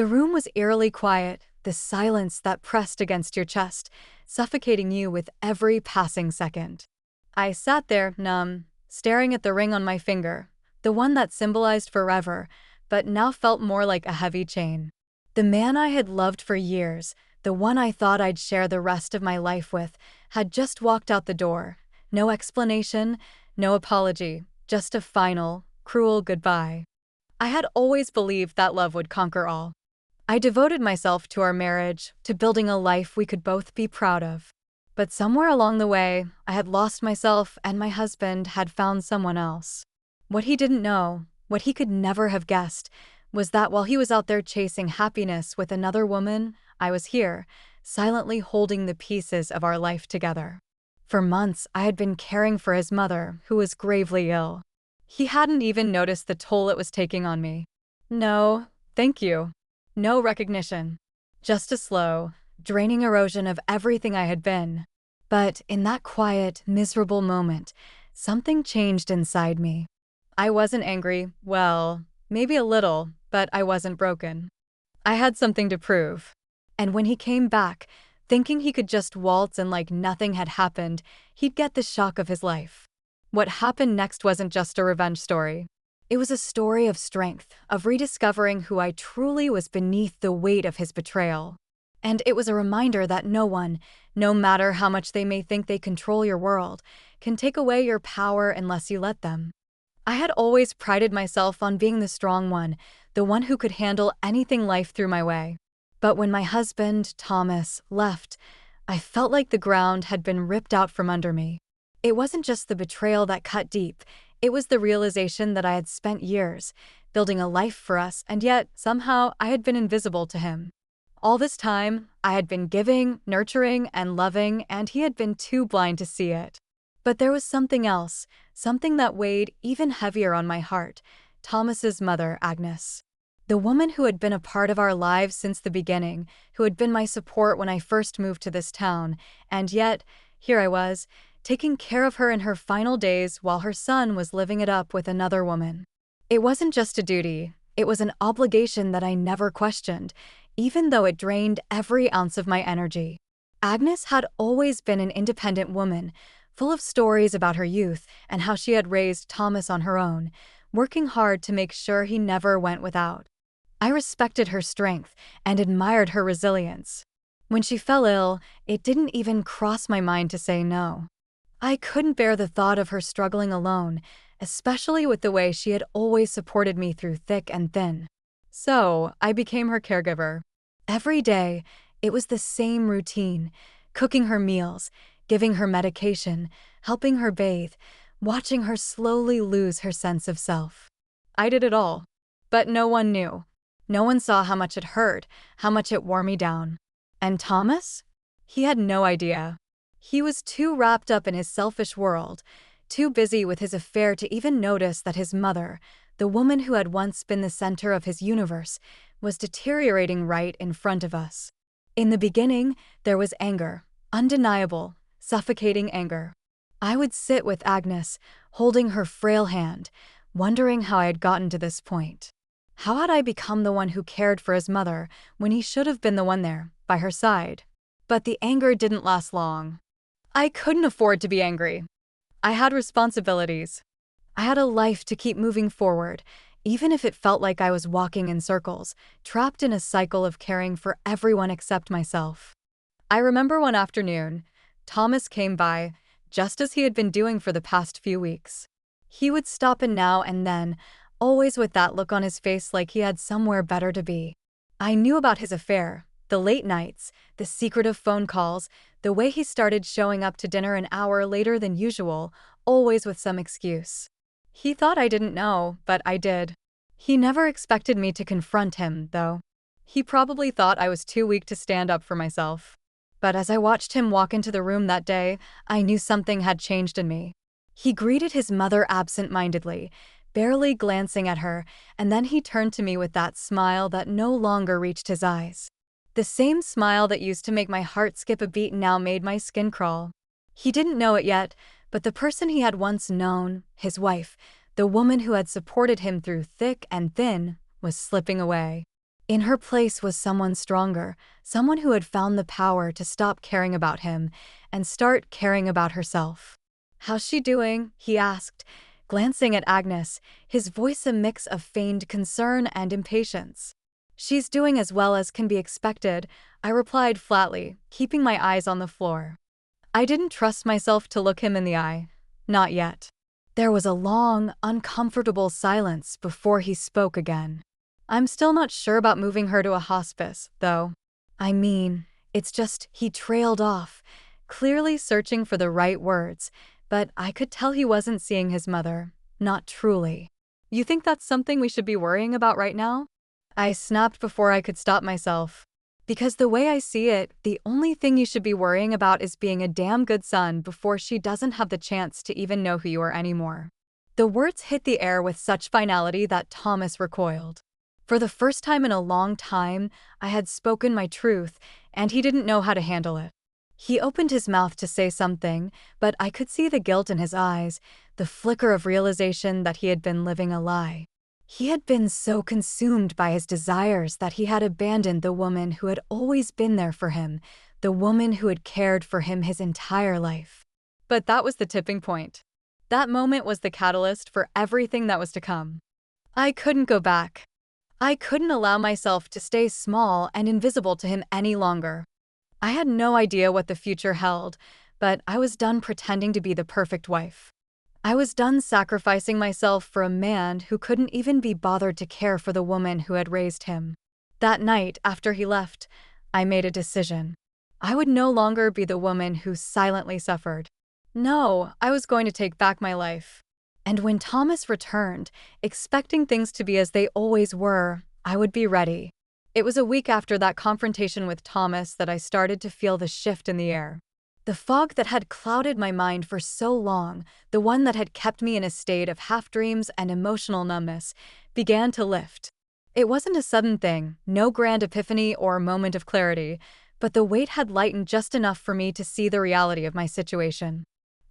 The room was eerily quiet, the silence that pressed against your chest, suffocating you with every passing second. I sat there, numb, staring at the ring on my finger, the one that symbolized forever, but now felt more like a heavy chain. The man I had loved for years, the one I thought I'd share the rest of my life with, had just walked out the door. No explanation, no apology, just a final, cruel goodbye. I had always believed that love would conquer all. I devoted myself to our marriage, to building a life we could both be proud of. But somewhere along the way, I had lost myself and my husband had found someone else. What he didn't know, what he could never have guessed, was that while he was out there chasing happiness with another woman, I was here, silently holding the pieces of our life together. For months, I had been caring for his mother, who was gravely ill. He hadn't even noticed the toll it was taking on me. No, thank you. No recognition. Just a slow, draining erosion of everything I had been. But in that quiet, miserable moment, something changed inside me. I wasn't angry, well, maybe a little, but I wasn't broken. I had something to prove. And when he came back, thinking he could just waltz and like nothing had happened, he'd get the shock of his life. What happened next wasn't just a revenge story. It was a story of strength, of rediscovering who I truly was beneath the weight of his betrayal. And it was a reminder that no one, no matter how much they may think they control your world, can take away your power unless you let them. I had always prided myself on being the strong one, the one who could handle anything life threw my way. But when my husband, Thomas, left, I felt like the ground had been ripped out from under me. It wasn't just the betrayal that cut deep, it was the realization that I had spent years building a life for us, and yet, somehow, I had been invisible to him. All this time, I had been giving, nurturing, and loving, and he had been too blind to see it. But there was something else, something that weighed even heavier on my heart: Thomas's mother, Agnes. The woman who had been a part of our lives since the beginning, who had been my support when I first moved to this town, and yet, here I was, taking care of her in her final days while her son was living it up with another woman. It wasn't just a duty, it was an obligation that I never questioned, even though it drained every ounce of my energy. Agnes had always been an independent woman, full of stories about her youth and how she had raised Thomas on her own, working hard to make sure he never went without. I respected her strength and admired her resilience. When she fell ill, it didn't even cross my mind to say no. I couldn't bear the thought of her struggling alone, especially with the way she had always supported me through thick and thin. So, I became her caregiver. Every day, it was the same routine: cooking her meals, giving her medication, helping her bathe, watching her slowly lose her sense of self. I did it all. But no one knew. No one saw how much it hurt, how much it wore me down. And Thomas? He had no idea. He was too wrapped up in his selfish world, too busy with his affair to even notice that his mother, the woman who had once been the center of his universe, was deteriorating right in front of us. In the beginning, there was anger, undeniable, suffocating anger. I would sit with Agnes, holding her frail hand, wondering how I had gotten to this point. How had I become the one who cared for his mother when he should have been the one there, by her side? But the anger didn't last long. I couldn't afford to be angry. I had responsibilities. I had a life to keep moving forward, even if it felt like I was walking in circles, trapped in a cycle of caring for everyone except myself. I remember one afternoon, Thomas came by, just as he had been doing for the past few weeks. He would stop in now and then, always with that look on his face like he had somewhere better to be. I knew about his affair, the late nights, the secretive phone calls, the way he started showing up to dinner an hour later than usual, always with some excuse. He thought I didn't know, but I did. He never expected me to confront him, though. He probably thought I was too weak to stand up for myself. But as I watched him walk into the room that day, I knew something had changed in me. He greeted his mother absent-mindedly, barely glancing at her, and then he turned to me with that smile that no longer reached his eyes. The same smile that used to make my heart skip a beat now made my skin crawl. He didn't know it yet, but the person he had once known, his wife, the woman who had supported him through thick and thin, was slipping away. In her place was someone stronger, someone who had found the power to stop caring about him and start caring about herself. "How's she doing?" he asked, glancing at Agnes, his voice a mix of feigned concern and impatience. "She's doing as well as can be expected," I replied flatly, keeping my eyes on the floor. I didn't trust myself to look him in the eye. Not yet. There was a long, uncomfortable silence before he spoke again. "I'm still not sure about moving her to a hospice, though. I mean, it's just," he trailed off, clearly searching for the right words, but I could tell he wasn't seeing his mother. Not truly. "You think that's something we should be worrying about right now?" I snapped before I could stop myself. "Because the way I see it, the only thing you should be worrying about is being a damn good son before she doesn't have the chance to even know who you are anymore." The words hit the air with such finality that Thomas recoiled. For the first time in a long time, I had spoken my truth, and he didn't know how to handle it. He opened his mouth to say something, but I could see the guilt in his eyes, the flicker of realization that he had been living a lie. He had been so consumed by his desires that he had abandoned the woman who had always been there for him, the woman who had cared for him his entire life. But that was the tipping point. That moment was the catalyst for everything that was to come. I couldn't go back. I couldn't allow myself to stay small and invisible to him any longer. I had no idea what the future held, but I was done pretending to be the perfect wife. I was done sacrificing myself for a man who couldn't even be bothered to care for the woman who had raised him. That night, after he left, I made a decision. I would no longer be the woman who silently suffered. No, I was going to take back my life. And when Thomas returned, expecting things to be as they always were, I would be ready. It was a week after that confrontation with Thomas that I started to feel the shift in the air. The fog that had clouded my mind for so long, the one that had kept me in a state of half-dreams and emotional numbness, began to lift. It wasn't a sudden thing, no grand epiphany or moment of clarity, but the weight had lightened just enough for me to see the reality of my situation.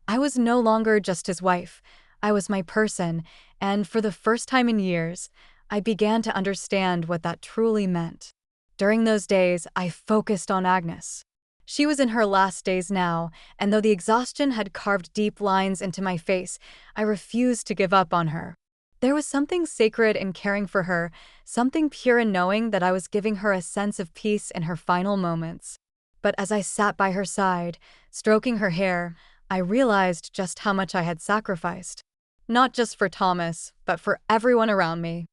I was no longer just his wife. I was my person, and for the first time in years, I began to understand what that truly meant. During those days, I focused on Agnes. She was in her last days now, and though the exhaustion had carved deep lines into my face, I refused to give up on her. There was something sacred in caring for her, something pure in knowing that I was giving her a sense of peace in her final moments. But as I sat by her side, stroking her hair, I realized just how much I had sacrificed. Not just for Thomas, but for everyone around me.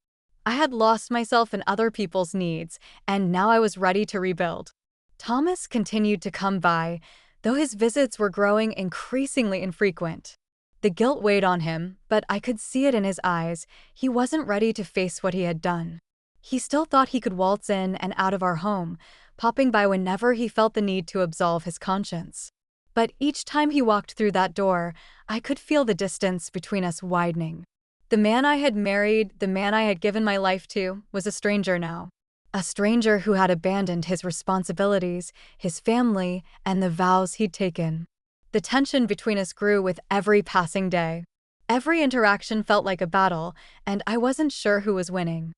I had lost myself in other people's needs, and now I was ready to rebuild. Thomas continued to come by, though his visits were growing increasingly infrequent. The guilt weighed on him, but I could see it in his eyes. He wasn't ready to face what he had done. He still thought he could waltz in and out of our home, popping by whenever he felt the need to absolve his conscience. But each time he walked through that door, I could feel the distance between us widening. The man I had married, the man I had given my life to, was a stranger now. A stranger who had abandoned his responsibilities, his family, and the vows he'd taken. The tension between us grew with every passing day. Every interaction felt like a battle, and I wasn't sure who was winning.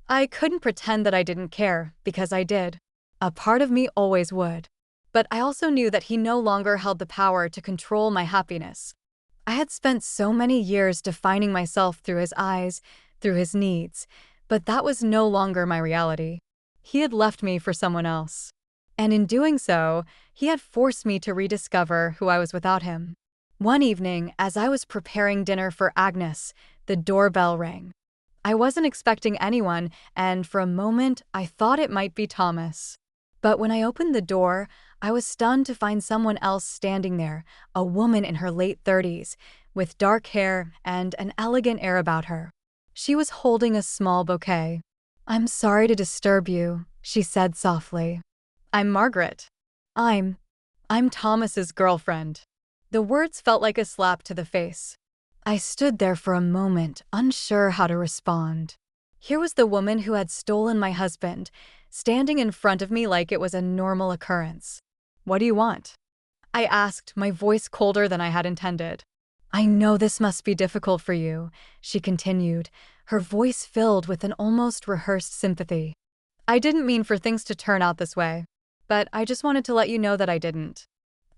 I couldn't pretend that I didn't care, because I did. A part of me always would. But I also knew that he no longer held the power to control my happiness. I had spent so many years defining myself through his eyes, through his needs, but that was no longer my reality. He had left me for someone else. And in doing so, he had forced me to rediscover who I was without him. One evening, as I was preparing dinner for Agnes, the doorbell rang. I wasn't expecting anyone, and for a moment, I thought it might be Thomas. But when I opened the door, I was stunned to find someone else standing there, a woman in her late 30s, with dark hair and an elegant air about her. She was holding a small bouquet. "I'm sorry to disturb you," she said softly. "I'm Margaret. I'm Thomas's girlfriend." The words felt like a slap to the face. I stood there for a moment, unsure how to respond. Here was the woman who had stolen my husband, standing in front of me like it was a normal occurrence. "What do you want?" I asked, my voice colder than I had intended. "I know this must be difficult for you," she continued, her voice filled with an almost rehearsed sympathy. I didn't mean for things to turn out this way, but I just wanted to let you know that I didn't.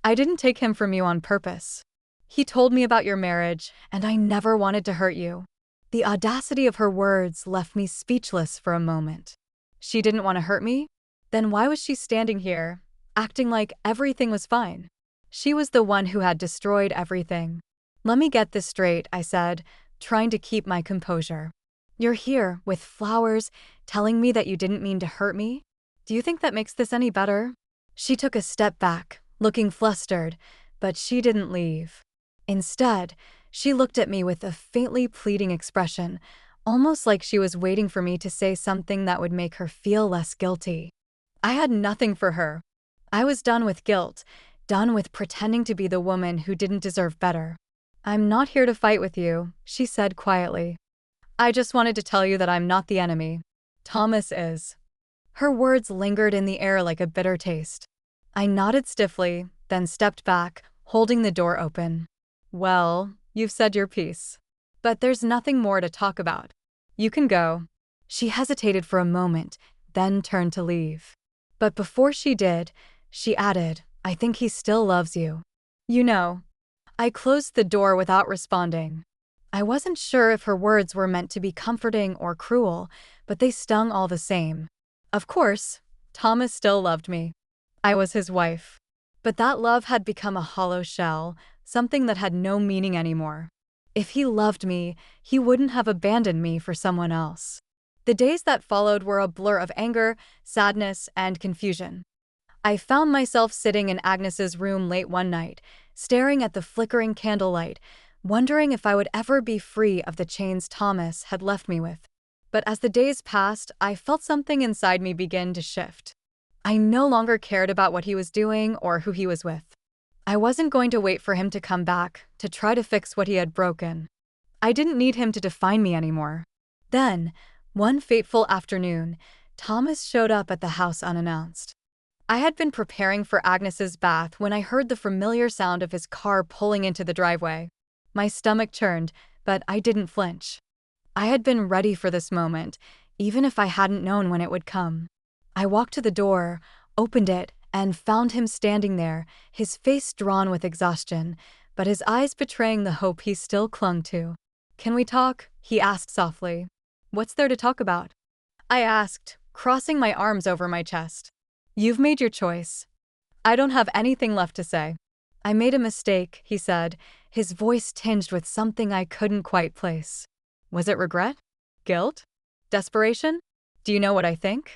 I didn't take him from you on purpose. He told me about your marriage, and I never wanted to hurt you. The audacity of her words left me speechless for a moment. She didn't want to hurt me? Then why was she standing here, acting like everything was fine? She was the one who had destroyed everything. Let me get this straight, I said, trying to keep my composure. You're here, with flowers, telling me that you didn't mean to hurt me? Do you think that makes this any better? She took a step back, looking flustered, but she didn't leave. Instead, she looked at me with a faintly pleading expression, almost like she was waiting for me to say something that would make her feel less guilty. I had nothing for her. I was done with guilt, done with pretending to be the woman who didn't deserve better. I'm not here to fight with you, she said quietly. I just wanted to tell you that I'm not the enemy. Thomas is. Her words lingered in the air like a bitter taste. I nodded stiffly, then stepped back, holding the door open. Well, you've said your piece. But there's nothing more to talk about. You can go. She hesitated for a moment, then turned to leave. But before she did, she added, I think he still loves you. You know. I closed the door without responding. I wasn't sure if her words were meant to be comforting or cruel, but they stung all the same. Of course, Thomas still loved me. I was his wife. But that love had become a hollow shell, something that had no meaning anymore. If he loved me, he wouldn't have abandoned me for someone else. The days that followed were a blur of anger, sadness, and confusion. I found myself sitting in Agnes's room late one night, staring at the flickering candlelight, wondering if I would ever be free of the chains Thomas had left me with. But as the days passed, I felt something inside me begin to shift. I no longer cared about what he was doing or who he was with. I wasn't going to wait for him to come back, to try to fix what he had broken. I didn't need him to define me anymore. Then, one fateful afternoon, Thomas showed up at the house unannounced. I had been preparing for Agnes's bath when I heard the familiar sound of his car pulling into the driveway. My stomach churned, but I didn't flinch. I had been ready for this moment, even if I hadn't known when it would come. I walked to the door, opened it, and found him standing there, his face drawn with exhaustion, but his eyes betraying the hope he still clung to. Can we talk? He asked softly. What's there to talk about? I asked, crossing my arms over my chest. You've made your choice. I don't have anything left to say. I made a mistake, he said, his voice tinged with something I couldn't quite place. Was it regret? Guilt? Desperation? Do you know what I think?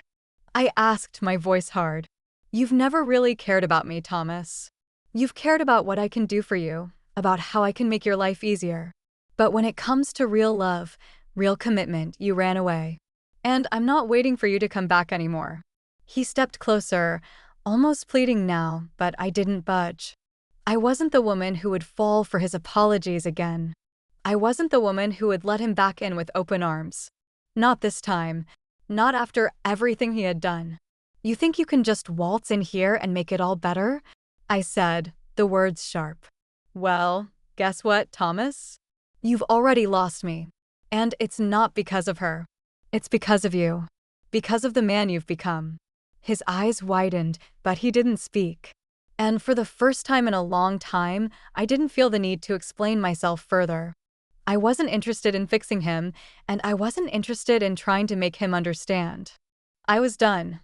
I asked, my voice hard. You've never really cared about me, Thomas. You've cared about what I can do for you, about how I can make your life easier. But when it comes to real love, real commitment, you ran away. And I'm not waiting for you to come back anymore. He stepped closer, almost pleading now, but I didn't budge. I wasn't the woman who would fall for his apologies again. I wasn't the woman who would let him back in with open arms. Not this time. Not after everything he had done. You think you can just waltz in here and make it all better? I said, the words sharp. Well, guess what, Thomas? You've already lost me. And it's not because of her. It's because of you. Because of the man you've become. His eyes widened, but he didn't speak. And for the first time in a long time, I didn't feel the need to explain myself further. I wasn't interested in fixing him, and I wasn't interested in trying to make him understand. I was done.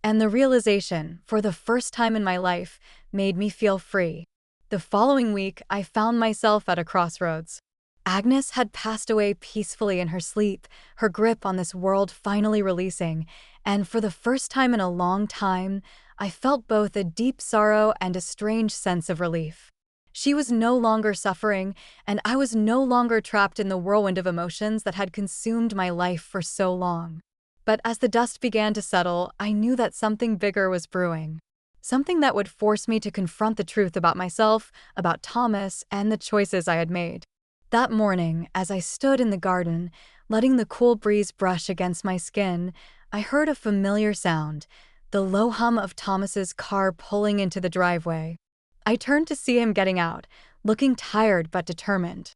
And the realization, for the first time in my life, made me feel free. The following week, I found myself at a crossroads. Agnes had passed away peacefully in her sleep, her grip on this world finally releasing, and for the first time in a long time, I felt both a deep sorrow and a strange sense of relief. She was no longer suffering, and I was no longer trapped in the whirlwind of emotions that had consumed my life for so long. But as the dust began to settle, I knew that something bigger was brewing. Something that would force me to confront the truth about myself, about Thomas, and the choices I had made. That morning, as I stood in the garden, letting the cool breeze brush against my skin, I heard a familiar sound, the low hum of Thomas's car pulling into the driveway. I turned to see him getting out, looking tired but determined.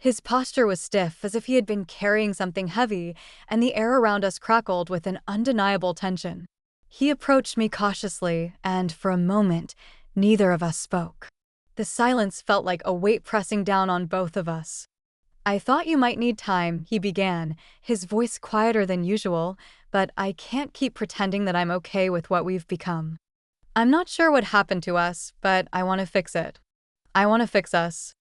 His posture was stiff, as if he had been carrying something heavy, and the air around us crackled with an undeniable tension. He approached me cautiously, and for a moment, neither of us spoke. The silence felt like a weight pressing down on both of us. "I thought you might need time," he began, his voice quieter than usual, "but I can't keep pretending that I'm okay with what we've become. I'm not sure what happened to us, but I want to fix it. I want to fix us."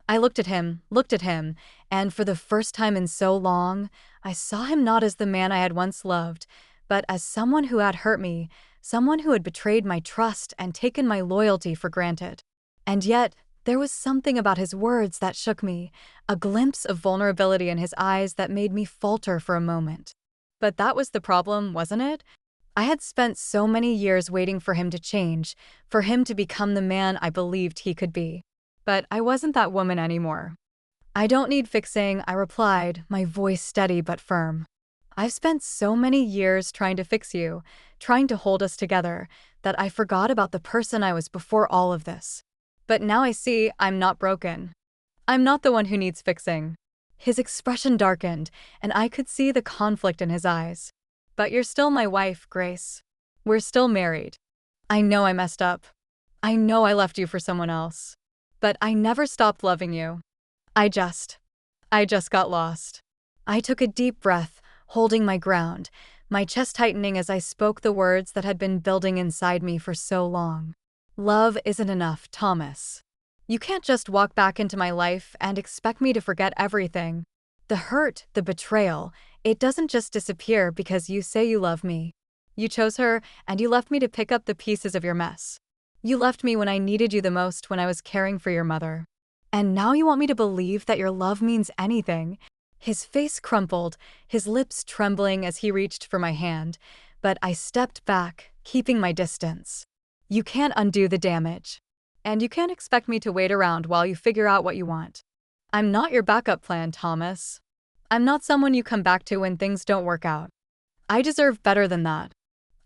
I looked at him, and for the first time in so long, I saw him not as the man I had once loved, but as someone who had hurt me, someone who had betrayed my trust and taken my loyalty for granted. And yet, there was something about his words that shook me, a glimpse of vulnerability in his eyes that made me falter for a moment. But that was the problem, wasn't it? I had spent so many years waiting for him to change, for him to become the man I believed he could be. But I wasn't that woman anymore. "I don't need fixing," I replied, my voice steady but firm. "I've spent so many years trying to fix you, trying to hold us together, that I forgot about the person I was before all of this. But now I see I'm not broken. I'm not the one who needs fixing." His expression darkened, and I could see the conflict in his eyes. "But you're still my wife, Grace. We're still married. I know I messed up. I know I left you for someone else. But I never stopped loving you. I just got lost." I took a deep breath, holding my ground, my chest tightening as I spoke the words that had been building inside me for so long. "Love isn't enough, Thomas. You can't just walk back into my life and expect me to forget everything. The hurt, the betrayal, it doesn't just disappear because you say you love me. You chose her, and you left me to pick up the pieces of your mess. You left me when I needed you the most, when I was caring for your mother. And now you want me to believe that your love means anything." His face crumpled, his lips trembling as he reached for my hand, but I stepped back, keeping my distance. "You can't undo the damage. And you can't expect me to wait around while you figure out what you want. I'm not your backup plan, Thomas. I'm not someone you come back to when things don't work out. I deserve better than that."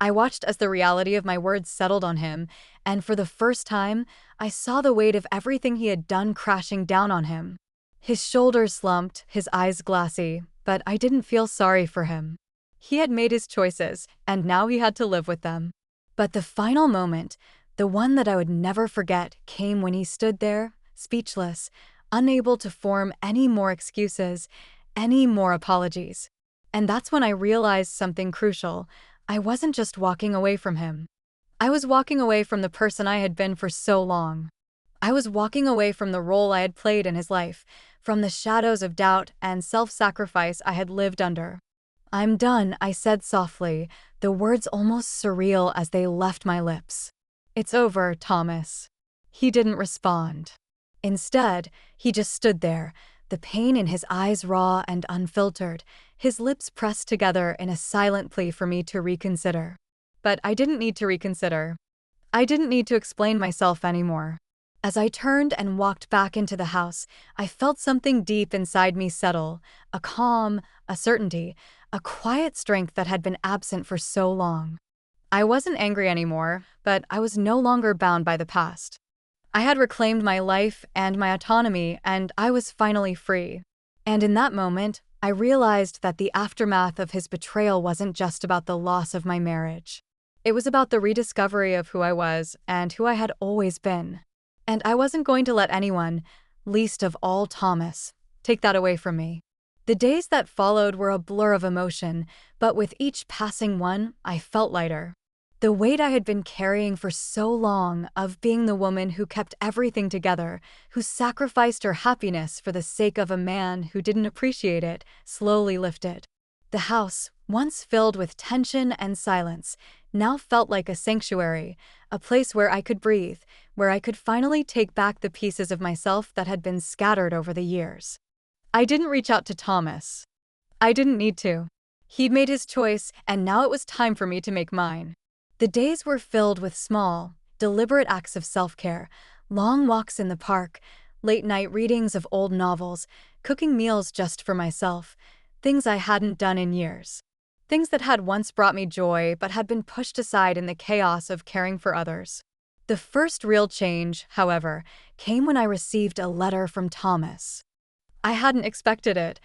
I watched as the reality of my words settled on him, and for the first time, I saw the weight of everything he had done crashing down on him. His shoulders slumped, his eyes glassy, but I didn't feel sorry for him. He had made his choices, and now he had to live with them. But the final moment, the one that I would never forget, came when he stood there, speechless, unable to form any more excuses, any more apologies. And that's when I realized something crucial. I wasn't just walking away from him. I was walking away from the person I had been for so long. I was walking away from the role I had played in his life, from the shadows of doubt and self-sacrifice I had lived under. "I'm done," I said softly, the words almost surreal as they left my lips. "It's over, Thomas." He didn't respond. Instead, he just stood there, the pain in his eyes raw and unfiltered, his lips pressed together in a silent plea for me to reconsider. But I didn't need to reconsider. I didn't need to explain myself anymore. As I turned and walked back into the house, I felt something deep inside me settle, a calm, a certainty, a quiet strength that had been absent for so long. I wasn't angry anymore, but I was no longer bound by the past. I had reclaimed my life and my autonomy, and I was finally free. And in that moment, I realized that the aftermath of his betrayal wasn't just about the loss of my marriage. It was about the rediscovery of who I was and who I had always been. And I wasn't going to let anyone, least of all Thomas, take that away from me. The days that followed were a blur of emotion, but with each passing one, I felt lighter. The weight I had been carrying for so long of being the woman who kept everything together, who sacrificed her happiness for the sake of a man who didn't appreciate it, slowly lifted. The house, once filled with tension and silence, now felt like a sanctuary, a place where I could breathe, where I could finally take back the pieces of myself that had been scattered over the years. I didn't reach out to Thomas. I didn't need to. He'd made his choice, and now it was time for me to make mine. The days were filled with small, deliberate acts of self-care, long walks in the park, late-night readings of old novels, cooking meals just for myself, things I hadn't done in years. Things that had once brought me joy but had been pushed aside in the chaos of caring for others. The first real change, however, came when I received a letter from Thomas. I hadn't expected it.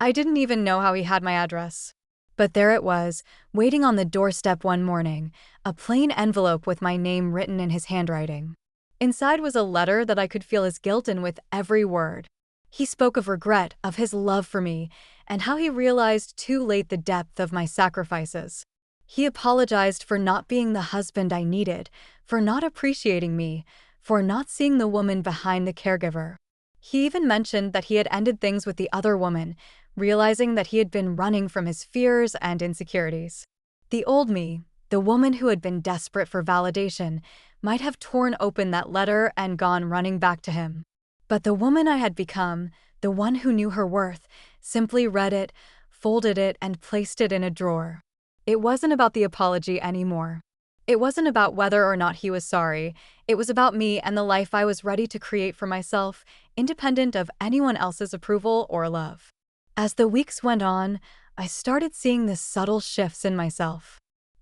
I didn't even know how he had my address. But there it was, waiting on the doorstep one morning, a plain envelope with my name written in his handwriting. Inside was a letter that I could feel his guilt in with every word. He spoke of regret, of his love for me, and how he realized too late the depth of my sacrifices. He apologized for not being the husband I needed, for not appreciating me, for not seeing the woman behind the caregiver. He even mentioned that he had ended things with the other woman, realizing that he had been running from his fears and insecurities. The old me, the woman who had been desperate for validation, might have torn open that letter and gone running back to him. But the woman I had become, the one who knew her worth, simply read it, folded it, and placed it in a drawer. It wasn't about the apology anymore. It wasn't about whether or not he was sorry. It was about me and the life I was ready to create for myself, independent of anyone else's approval or love. As the weeks went on, I started seeing the subtle shifts in myself.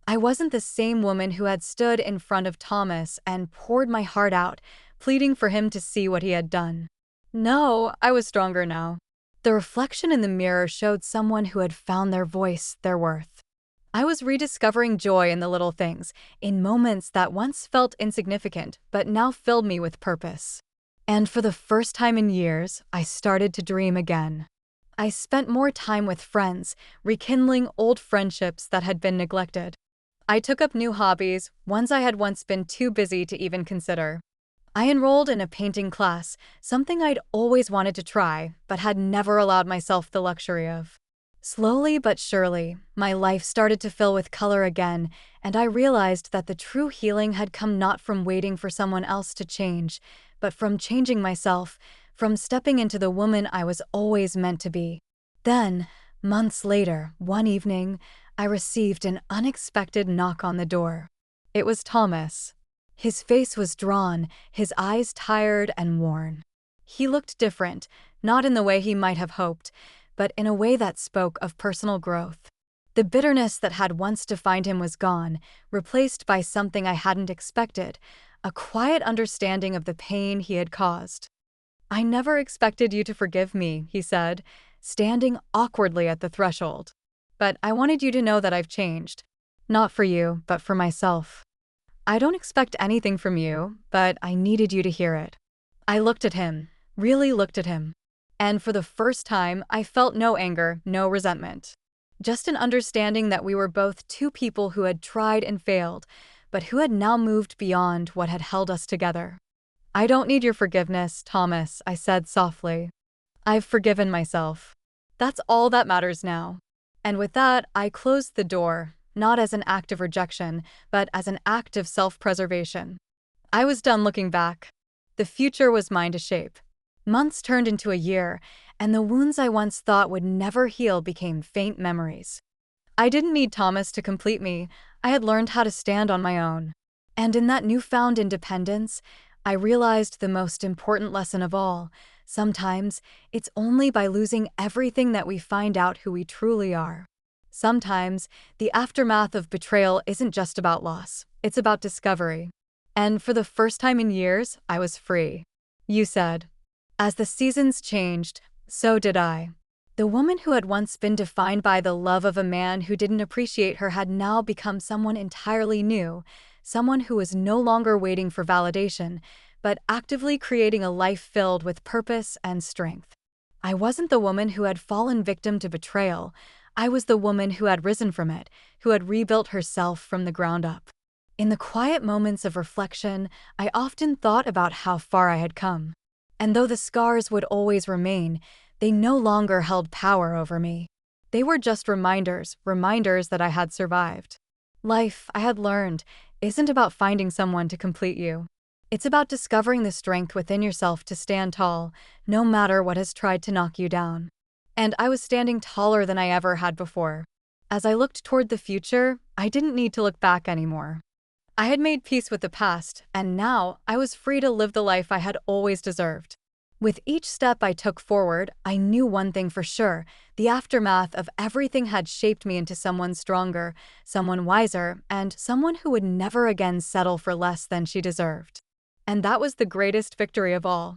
I wasn't the same woman who had stood in front of Thomas and poured my heart out, pleading for him to see what he had done. No, I was stronger now. The reflection in the mirror showed someone who had found their voice, their worth. I was rediscovering joy in the little things, in moments that once felt insignificant but now filled me with purpose. And for the first time in years, I started to dream again. I spent more time with friends, rekindling old friendships that had been neglected. I took up new hobbies, ones I had once been too busy to even consider. I enrolled in a painting class, something I'd always wanted to try, but had never allowed myself the luxury of. Slowly but surely, my life started to fill with color again, and I realized that the true healing had come not from waiting for someone else to change, but from changing myself, from stepping into the woman I was always meant to be. Then, months later, one evening, I received an unexpected knock on the door. It was Thomas. His face was drawn, his eyes tired and worn. He looked different, not in the way he might have hoped, but in a way that spoke of personal growth. The bitterness that had once defined him was gone, replaced by something I hadn't expected, a quiet understanding of the pain he had caused. "I never expected you to forgive me," he said, standing awkwardly at the threshold. "But I wanted you to know that I've changed. Not for you, but for myself. I don't expect anything from you, but I needed you to hear it." I looked at him, really looked at him. And for the first time, I felt no anger, no resentment. Just an understanding that we were both two people who had tried and failed, but who had now moved beyond what had held us together. "I don't need your forgiveness, Thomas," I said softly. "I've forgiven myself. That's all that matters now." And with that, I closed the door, not as an act of rejection, but as an act of self-preservation. I was done looking back. The future was mine to shape. Months turned into a year, and the wounds I once thought would never heal became faint memories. I didn't need Thomas to complete me. I had learned how to stand on my own. And in that newfound independence, I realized the most important lesson of all. Sometimes, it's only by losing everything that we find out who we truly are. Sometimes, the aftermath of betrayal isn't just about loss, it's about discovery. And for the first time in years, I was free. You said. As the seasons changed, so did I. The woman who had once been defined by the love of a man who didn't appreciate her had now become someone entirely new, someone who was no longer waiting for validation, but actively creating a life filled with purpose and strength. I wasn't the woman who had fallen victim to betrayal. I was the woman who had risen from it, who had rebuilt herself from the ground up. In the quiet moments of reflection, I often thought about how far I had come. And though the scars would always remain, they no longer held power over me. They were just reminders that I had survived. Life, I had learned, isn't about finding someone to complete you. It's about discovering the strength within yourself to stand tall, no matter what has tried to knock you down. And I was standing taller than I ever had before. As I looked toward the future, I didn't need to look back anymore. I had made peace with the past, and now I was free to live the life I had always deserved. With each step I took forward, I knew one thing for sure: the aftermath of everything had shaped me into someone stronger, someone wiser, and someone who would never again settle for less than she deserved. And that was the greatest victory of all.